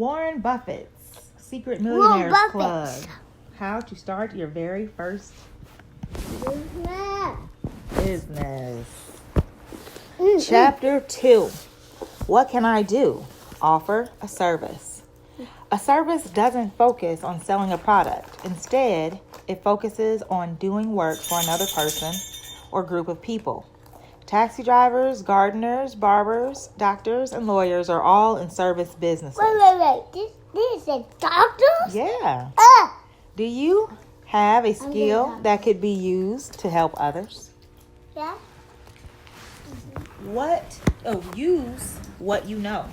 Warren Buffett's Secret Millionaires Club. How to start your very first business. Chapter 2. What can I do? Offer a service. A service doesn't focus on selling a product. Instead, it focuses on doing work for another person or group of people. Taxi drivers, gardeners, barbers, doctors, and lawyers are all in service businesses. Wait. This is doctors? Yeah. Do you have a skill that could be used to help others? Yeah. Use what you know.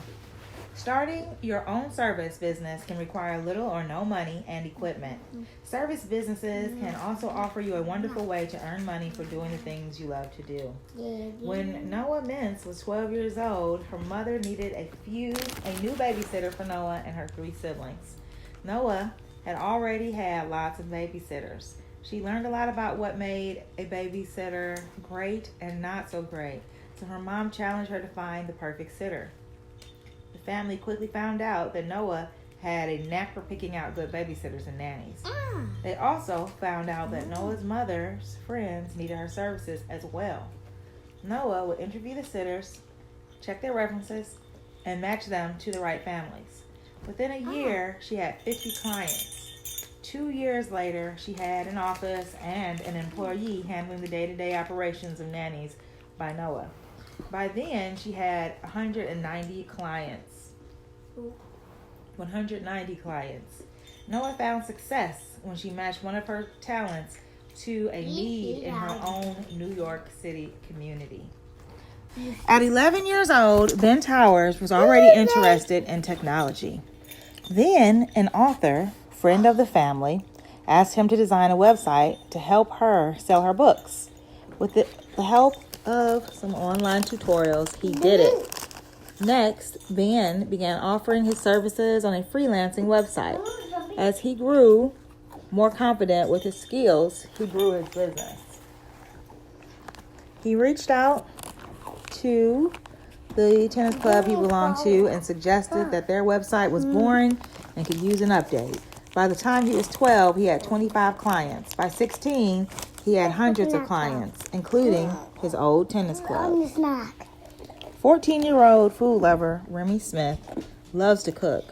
Starting your own service business can require little or no money and equipment. Service businesses can also offer you a wonderful way to earn money for doing the things you love to do. When Noah Mintz was 12 years old, her mother needed a new babysitter for Noah and her 3 siblings. Noah had already had lots of babysitters. She learned a lot about what made a babysitter great and not so great. So her mom challenged her to find the perfect sitter. The family quickly found out that Noah had a knack for picking out good babysitters and nannies. They also found out that Noah's mother's friends needed her services as well. Noah would interview the sitters, check their references, and match them to the right families. Within a year, she had 50 clients. 2 years later, she had an office and an employee handling the day-to-day operations of nannies by Noah. By then, she had 190 clients. 190 clients. Noah found success when she matched one of her talents to a need in her own New York City community. At 11 years old, Ben Towers was already interested in technology. Then, an author, friend of the family, asked him to design a website to help her sell her books. With the help of some online tutorials, he did it. Next, Ben began offering his services on a freelancing website. As he grew more confident with his skills, he grew his business. He reached out to the tennis club he belonged to and suggested that their website was boring and could use an update. By the time he was 12, he had 25 clients. By 16, he had hundreds of clients, including his old tennis club. 14-year-old food lover Remy Smith loves to cook.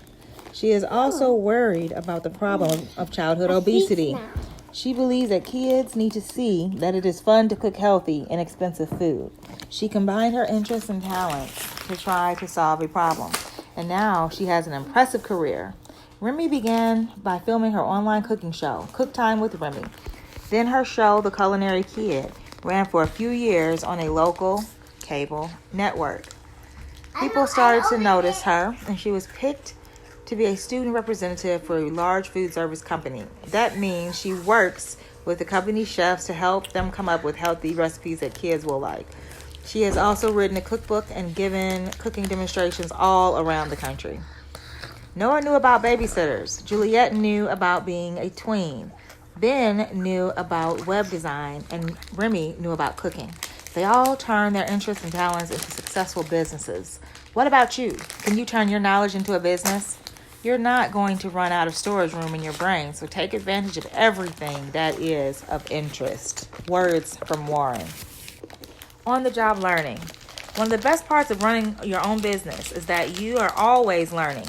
She is also worried about the problem of childhood obesity. She believes that kids need to see that it is fun to cook healthy, inexpensive food. She combined her interests and talents to try to solve a problem, and now she has an impressive career. Remy began by filming her online cooking show, Cook Time with Remy. Then her show, The Culinary Kid, ran for a few years on a local cable network. People started to notice her, and she was picked to be a student representative for a large food service company. That means she works with the company chefs to help them come up with healthy recipes that kids will like. She has also written a cookbook and given cooking demonstrations all around the country. Noah knew about babysitters. Juliet knew about being a tween. Ben knew about web design, and Remy knew about cooking. They all turned their interests and talents into successful businesses. What about you? Can you turn your knowledge into a business? You're not going to run out of storage room in your brain, so take advantage of everything that is of interest. Words from Warren. On-the-job learning. One of the best parts of running your own business is that you are always learning.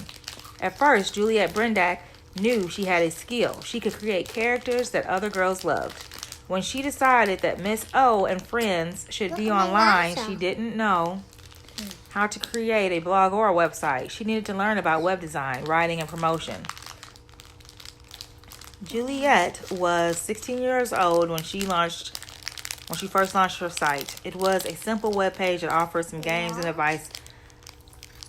At first, Juliet Brendak knew she had a skill. She could create characters that other girls loved. When she decided that Miss O and friends should be online, she didn't know how to create a blog or a website. She needed to learn about web design, writing, and promotion. Juliet was 16 years old when she first launched her site. It was a simple web page that offered some games and advice,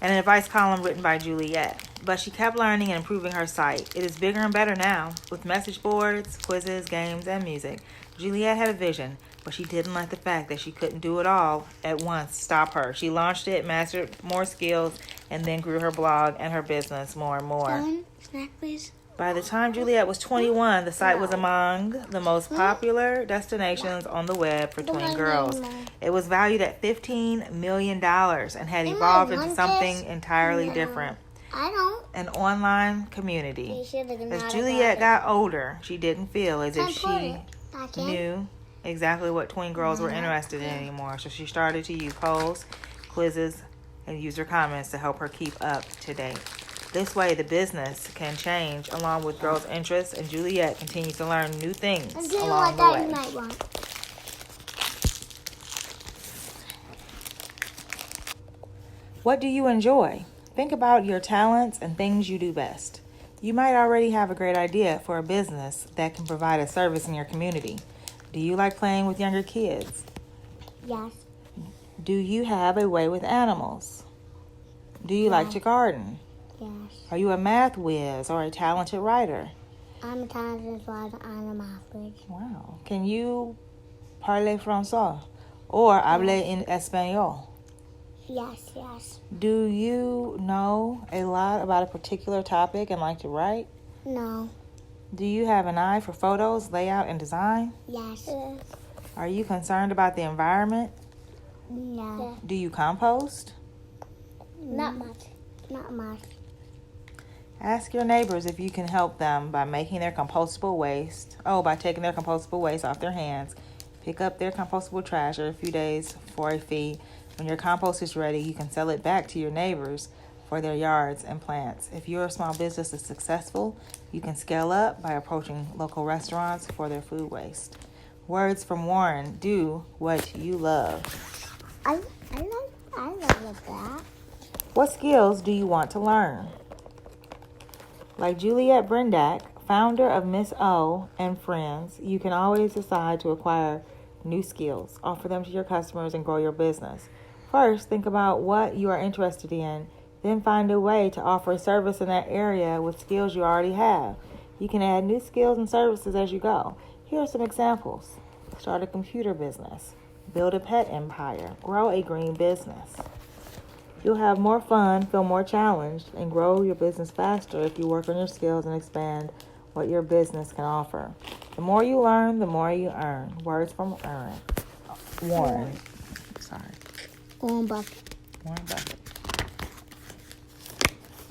and an advice column written by Juliet. But she kept learning and improving her site. It is bigger and better now, with message boards, quizzes, games, and music. Juliet had a vision, but she didn't let the fact that she couldn't do it all at once stop her. She launched it, mastered more skills, and then grew her blog and her business more and more. Snack, please. By the time Juliet was 21, the site was among the most popular destinations on the web for tween girls. It was valued at $15 million and had evolved into something entirely different. I don't. An online community. You should have As not Juliet about got older, she didn't feel as if Can't put she it back in. knew exactly what tween girls were Mhm. interested in anymore. So she started to use polls, quizzes, and user comments to help her keep up to date. This way, the business can change along with girls' interests, and Juliet continues to learn new things And do you along want the that way. you might want? What do you enjoy? Think about your talents and things you do best. You might already have a great idea for a business that can provide a service in your community. Do you like playing with younger kids? Yes. Do you have a way with animals? Do you like to garden? Yes. Are you a math whiz or a talented writer? I'm a talented writer and a math whiz. Wow. Can you parler français or habler en espagnol? Yes, yes. Do you know a lot about a particular topic and like to write? No. Do you have an eye for photos, layout, and design? Yes. Are you concerned about the environment? No. Do you compost? Not much. Not much. Ask your neighbors if you can help them by making their compostable waste. By taking their compostable waste off their hands. Pick up their compostable trash every few days for a fee. When your compost is ready, you can sell it back to your neighbors for their yards and plants. If your small business is successful, you can scale up by approaching local restaurants for their food waste. Words from Warren: do what you love. I love that. What skills do you want to learn? Like Juliet Brendak, founder of Miss O and Friends, you can always decide to acquire new skills, offer them to your customers, and grow your business. First, think about what you are interested in, then find a way to offer a service in that area with skills you already have. You can add new skills and services as you go. Here are some examples. Start a computer business, build a pet empire, grow a green business. You'll have more fun, feel more challenged, and grow your business faster if you work on your skills and expand what your business can offer. The more you learn, the more you earn. Words from Warren. Sorry. Warren Buffett. Warren Buffett.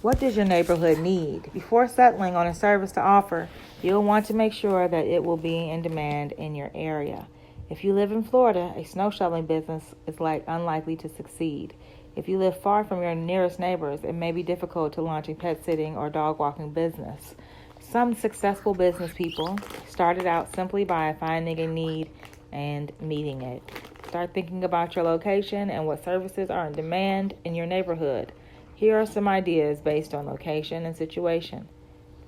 What does your neighborhood need? Before settling on a service to offer, you'll want to make sure that it will be in demand in your area. If you live in Florida, a snow shoveling business is unlikely to succeed. If you live far from your nearest neighbors, it may be difficult to launch a pet sitting or dog walking business. Some successful business people started out simply by finding a need and meeting it. Start thinking about your location and what services are in demand in your neighborhood. Here are some ideas based on location and situation.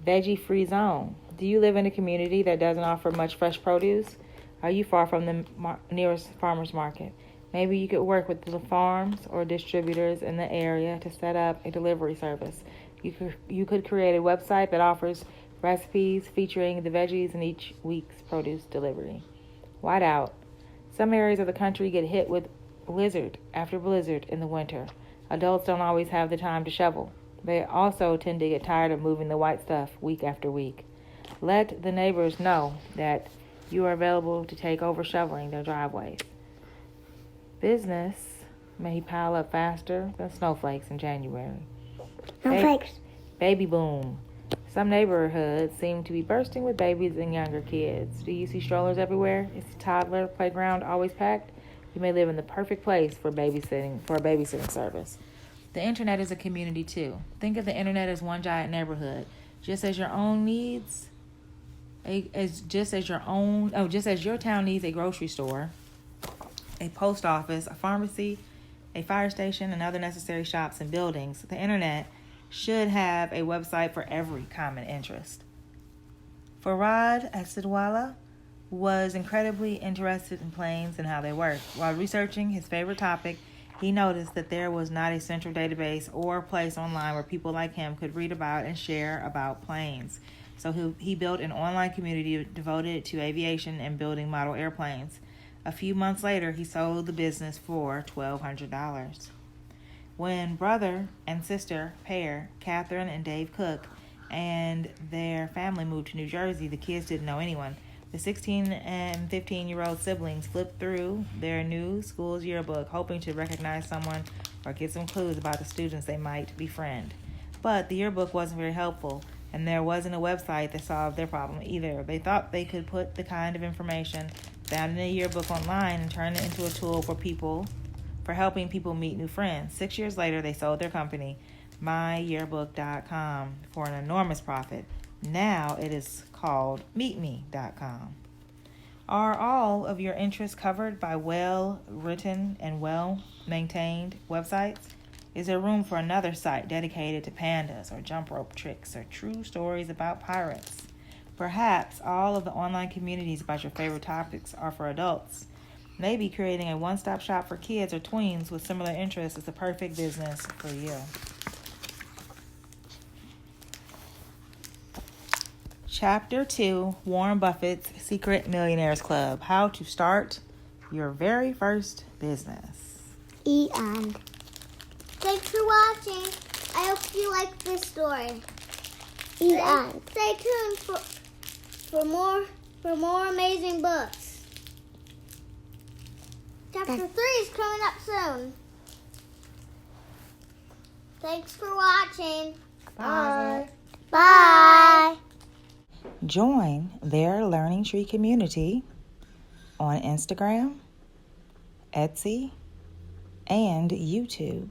Veggie-free zone. Do you live in a community that doesn't offer much fresh produce? Are you far from the nearest farmer's market? Maybe you could work with the farms or distributors in the area to set up a delivery service. You could create a website that offers recipes featuring the veggies in each week's produce delivery. Whiteout. Some areas of the country get hit with blizzard after blizzard in the winter. Adults don't always have the time to shovel. They also tend to get tired of moving the white stuff week after week. Let the neighbors know that you are available to take over shoveling their driveways. Business may pile up faster than snowflakes in January. Snowflakes. Baby boom. Some neighborhoods seem to be bursting with babies and younger kids. Do you see strollers everywhere? Is the toddler playground always packed? You may live in the perfect place for a babysitting service. The internet is a community too. Think of the internet as one giant neighborhood. Just as your town needs a grocery store, a post office, a pharmacy, a fire station, and other necessary shops and buildings, the internet should have a website for every common interest. Farad Asidwala was incredibly interested in planes and how they work. While researching his favorite topic, he noticed that there was not a central database or place online where people like him could read about and share about planes. So he built an online community devoted to aviation and building model airplanes. A few months later, he sold the business for $1,200. When brother and sister pair, Catherine and Dave Cook, and their family moved to New Jersey, the kids didn't know anyone. The 16 and 15-year-old siblings flipped through their new school's yearbook, hoping to recognize someone or get some clues about the students they might befriend. But the yearbook wasn't very helpful, and there wasn't a website that solved their problem either. They thought they could put the kind of information found in a yearbook online and turn it into a tool for helping people meet new friends. 6 years later, they sold their company, myyearbook.com, for an enormous profit. Now it is called meetme.com. Are all of your interests covered by well-written and well-maintained websites? Is there room for another site dedicated to pandas or jump rope tricks or true stories about pirates? Perhaps all of the online communities about your favorite topics are for adults. Maybe creating a one-stop shop for kids or tweens with similar interests is the perfect business for you. Chapter 2, Warren Buffett's Secret Millionaires Club, How to Start Your Very First Business. And thanks for watching. I hope you liked this story. Stay tuned for more amazing books. Chapter 3 is coming up soon. Thanks for watching. Bye. Bye. Join their Learning Tree community on Instagram, Etsy, and YouTube.